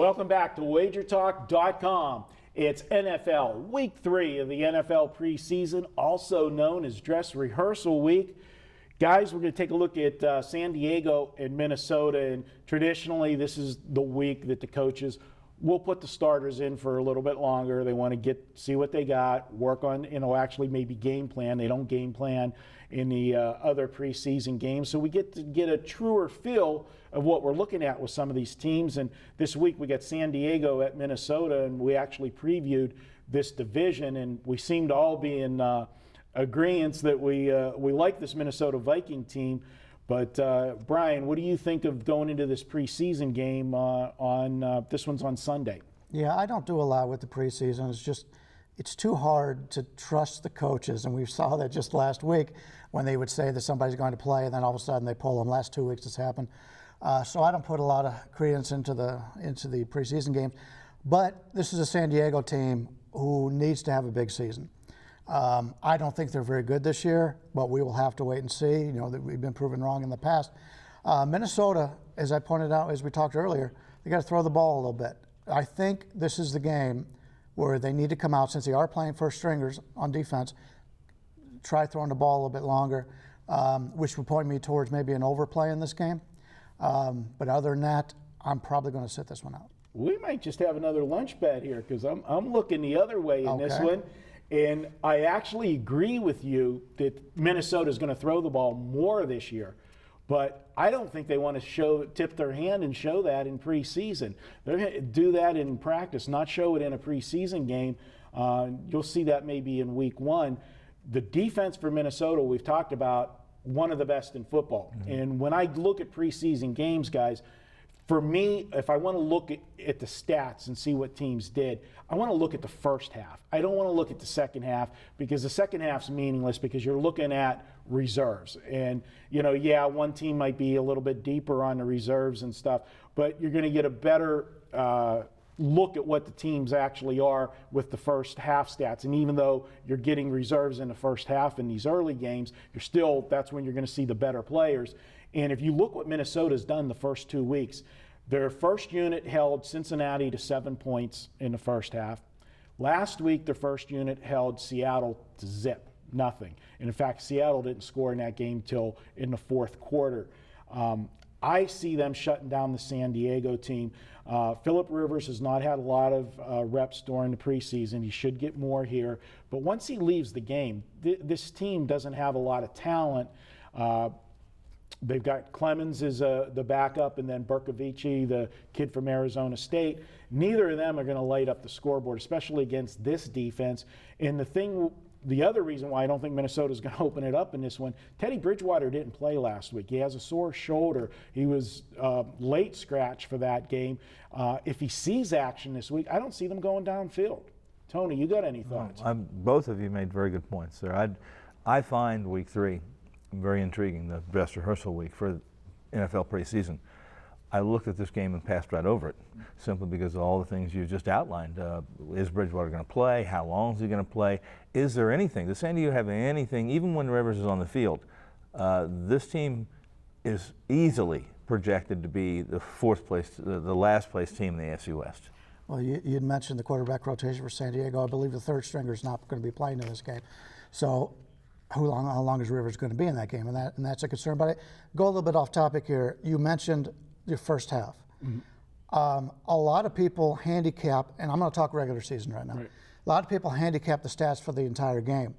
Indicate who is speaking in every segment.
Speaker 1: Welcome back to WagerTalk.com. It's NFL Week 3 of the NFL preseason, also known as Dress Rehearsal Week. Guys, we're going to take a look at San Diego and Minnesota, and traditionally this is the week that the coaches will put the starters in for a little bit longer. They want to see what they got, work on, actually maybe game plan. They don't game plan in the other preseason games, so we get to get a truer feel of what we're looking at with some of these teams. And this week we got San Diego at Minnesota, and we actually previewed this division, and we seem to all be in agreement that we like this Minnesota Viking team. But Brian, what do you think of going into this preseason game this one's on Sunday?
Speaker 2: Yeah, I don't do a lot with the preseason. It's too hard to trust the coaches, and we saw that just last week when they would say that somebody's going to play, and then all of a sudden they pull them. Last 2 weeks it's happened. So I don't put a lot of credence into the preseason games. But this is a San Diego team who needs to have a big season. I don't think they're very good this year, but we will have to wait and see. You know, that we've been proven wrong in the past. Minnesota, as I pointed out, as we talked earlier, they got to throw the ball a little bit. I think this is the game where they need to come out, since they are playing first stringers on defense, try throwing the ball a little bit longer, which would point me towards maybe an overplay in this game. But other than that, I'm probably going to sit this one out.
Speaker 1: We might just have another lunch bet here, because I'm looking the other way in this one. And I actually agree with you that Minnesota is going to throw the ball more this year. But I don't think they want to tip their hand and show that in preseason. They're going to do that in practice, not show it in a preseason game. You'll see that maybe in week 1. The defense for Minnesota, we've talked about, one of the best in football. Mm-hmm. And when I look at preseason games, guys, for me, if I want to look at the stats and see what teams did, I want to look at the first half. I don't want to look at the second half, because the second half's meaningless because you're looking at reserves. And, you know, yeah, one team might be a little bit deeper on the reserves and stuff, but you're going to get a better look at what the teams actually are with the first half stats. And even though you're getting reserves in the first half in these early games, that's when you're going to see the better players. And if you look what Minnesota's done the first 2 weeks, their first unit held Cincinnati to 7 points in the first half. Last week, their first unit held Seattle to zip, nothing. And in fact, Seattle didn't score in that game till in the fourth quarter. I see them shutting down the San Diego team. Phillip Rivers has not had a lot of reps during the preseason. He should get more here. But once he leaves the game, this team doesn't have a lot of talent. They've got Clemens as the backup, and then Berkovici, the kid from Arizona State. Neither of them are going to light up the scoreboard, especially against this defense. And the other reason why I don't think Minnesota's going to open it up in this one, Teddy Bridgewater didn't play last week. He has a sore shoulder. He was late scratch for that game. If he sees action this week, I don't see them going downfield. Tony, you got any thoughts?
Speaker 3: Both of you made very good points there. I find week 3 very intriguing, the dress rehearsal week for NFL preseason. I looked at this game and passed right over it, simply because of all the things you just outlined. Is Bridgewater going to play? How long is he going to play? Is there anything? Does San Diego have anything, even when Rivers is on the field? This team is easily projected to be the fourth place, the last place team in the AFC West.
Speaker 2: Well, you'd mentioned the quarterback rotation for San Diego. I believe the third stringer is not going to be playing in this game. So how long is Rivers going to be in that game? And that's a concern. But go a little bit off topic here. You mentioned the first half. Mm-hmm. A lot of people handicap, and I'm going to talk regular season right now. Right. A lot of people handicap the stats for the entire game.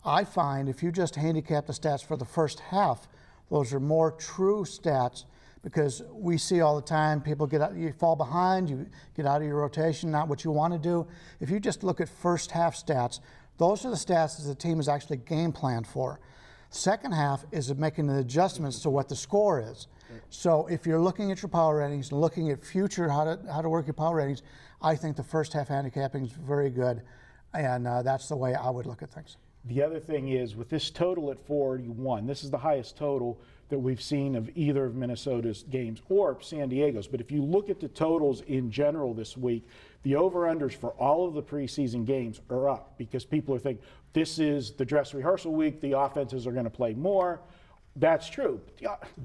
Speaker 2: I find if you just handicap the stats for the first half, those are more true stats, because we see all the time people you fall behind, you get out of your rotation, not what you want to do. If you just look at first half stats, those are the stats that the team is actually game planned for. Second half is making the adjustments to what the score is. So if you're looking at your power ratings, looking at future how to work your power ratings, I think the first half handicapping is very good, and that's the way I would look at things.
Speaker 1: The other thing is, with this total at 41, this is the highest total that we've seen of either of Minnesota's games or San Diego's. But if you look at the totals in general this week, the over-unders for all of the preseason games are up, because people are thinking this is the dress rehearsal week, the offenses are going to play more. That's true.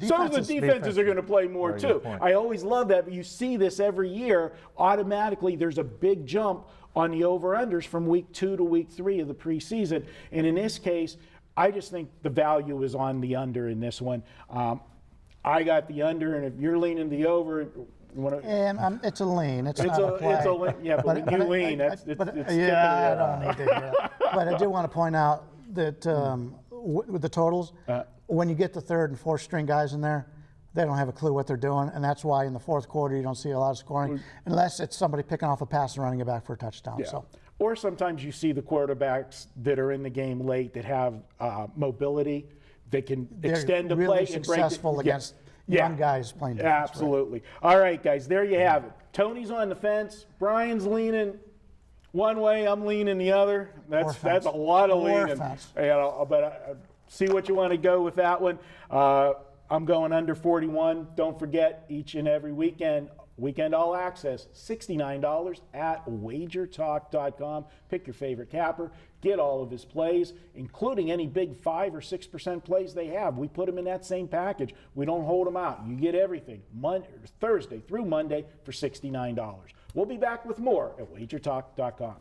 Speaker 1: Some of the defenses are going to play more
Speaker 3: Very
Speaker 1: too.
Speaker 3: good point.
Speaker 1: I always love that, but you see this every year. Automatically, there's a big jump on the over-unders from week 2 to week 3 of the preseason. And in this case, I just think the value is on the under in this one. I got the under, and if you're leaning the over, you want to.
Speaker 2: And it's a lean. It's not a play.
Speaker 1: It's a lean. Yeah, but when you lean, it's
Speaker 2: yeah, I don't need to. Yeah. But I do want to point out that with the totals, when you get the third and fourth string guys in there, they don't have a clue what they're doing, and that's why in the fourth quarter you don't see a lot of scoring, unless it's somebody picking off a pass and running it back for a touchdown.
Speaker 1: Yeah.
Speaker 2: So.
Speaker 1: Or sometimes you see the quarterbacks that are in the game late that have mobility, that can extend the
Speaker 2: really
Speaker 1: play and
Speaker 2: successful
Speaker 1: break
Speaker 2: against young guys playing defense.
Speaker 1: Absolutely. Right? All right, guys, there you have it. Tony's on the fence. Brian's leaning one way. I'm leaning the other. That's a lot of leaning. But see what you want to go with that one. I'm going under 41. Don't forget, each and every weekend all access, $69 at wagertalk.com. Pick your favorite capper. Get all of his plays, including any big 5 or 6% plays they have. We put them in that same package. We don't hold them out. You get everything Thursday through Monday for $69. We'll be back with more at wagertalk.com.